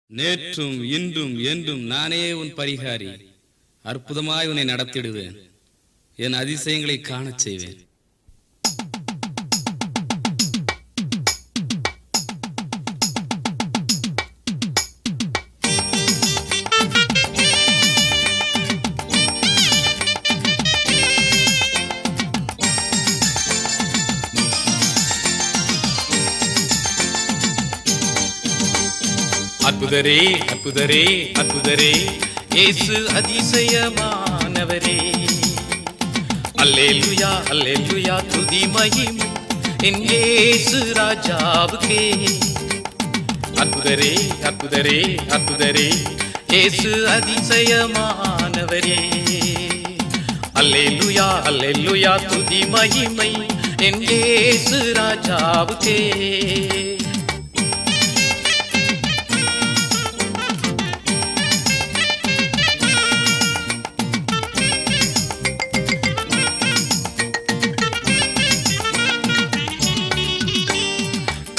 நேற்றும் இன்றும் என்றும் நானே உன் பரிகாரி. அற்புதமாய் உன்னை நடத்திடுவேன். என் அதிசயங்களை காணச் செய்வேன். அற்புதரே அற்புதரே அற்புதரே இயேசு அதிசயமானவரே. அல்லேலூயா அல்லேலூயா துதி மகிமை என் இயேசு ராஜாவுக்கே. அற்புதரே அற்புதரே அற்புதரே இயேசு அதிசயமானவரே. அல்லேலூயா அல்லேலூயா துதி மகிமை என் இயேசு ராஜாவுக்கே.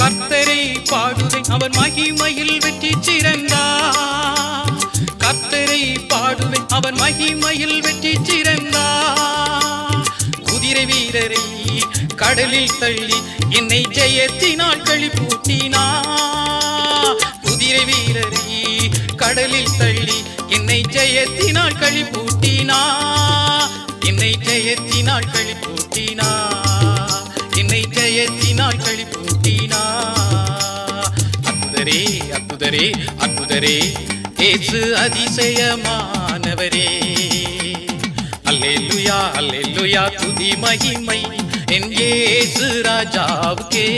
கர்த்தரை பாடுவேன் அவர் மகிமையில் வெற்றி சிறந்தார். கர்த்தரை பாடுவேன் அவர் மகிமையில் வெற்றி சிறந்தார். குதிரை வீரரை கடலில் தள்ளி என்னை ஜெயத்தினால் களிப்பூட்டினார். குதிரை வீரரை கடலில் தள்ளி என்னை ஜெயத்தினால் களிப்பூட்டினார். என்னை ஜெயத்தினால் களிப்பூட்டினார். என்னை ஜெயத்தினால் களிப்பூட்டினார். அற்புதரே அற்புதரே அற்புதரே இயேசு அதிசயமானவரே. அல்லேலூயா அல்லேலூயா துதி மகிமை என் இயேசு ராஜாவுக்கே.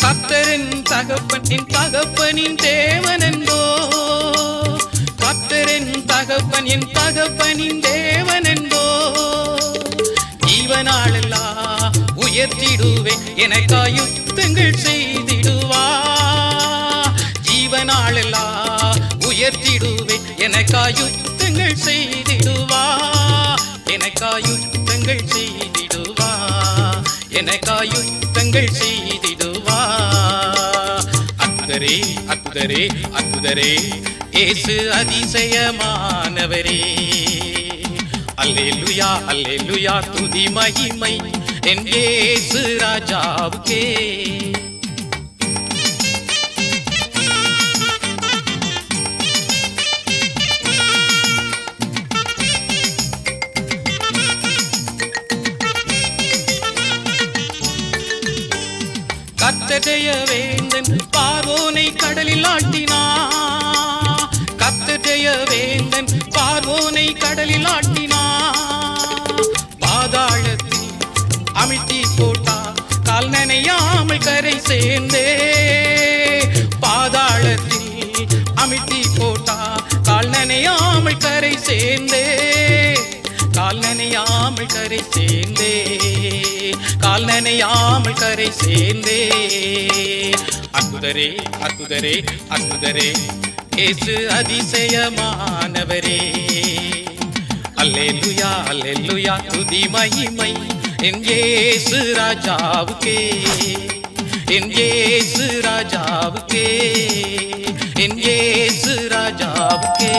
கர்த்தரின் தகப்பன் என் தகப்பனின் தேவனென்றோ. கர்த்தரின் தகப்பன் என் தகப்பனின் தேவனென்றோ. ஜீவனாளெல்லாம் உயர்த்திடுவேன் எனக்காய் யுத்தங்கள் செய்திடுவா. ஜீவனாளெல்லாம் உயர்த்திடுவேன் எனக்காய் யுத்தங்கள் செய்திடுவா. எனக்காய் யுத்தங்கள் செய்திடுவா. எனக்காய் யுத்தங்கள் செய்திடுவா. அற்புதரே அற்புதரே அற்புதரே இயேசு அதிசயமானவரே. அல்லேலூயா அல்லேலூயா துதி மகிமை என் இயேசு ராஜாவுக்கே. கர்த்தருடைய வேந்தன் பார்வோனை கடலில் ஆட்டினார். கர்த்தருடைய வேந்தன் பார்வோனை கடலில் ஆட்டினார். பாதாளத்தில் அமிழ்த்தி போட்டார் கால் நனையாமல் கரை சேர்ந்தே. பாதாளத்தில் அமிழ்த்தி போட்டார் கால் நனையாமல் கரை சேர்ந்தே. கால் நனையாமல் கரை சேர்ந்தே. கால் நனையாமல் கரை சேர்ந்தே. அற்புதரே அற்புதரே அற்புதரே இயேசு அதிசயமானவரே. அல்லேலூயா அல்லேலூயா துதி மகிமை என் இயேசு ராஜாவுக்கே. என் இயேசு ராஜாவுக்கே. என் இயேசு ராஜாவுக்கே.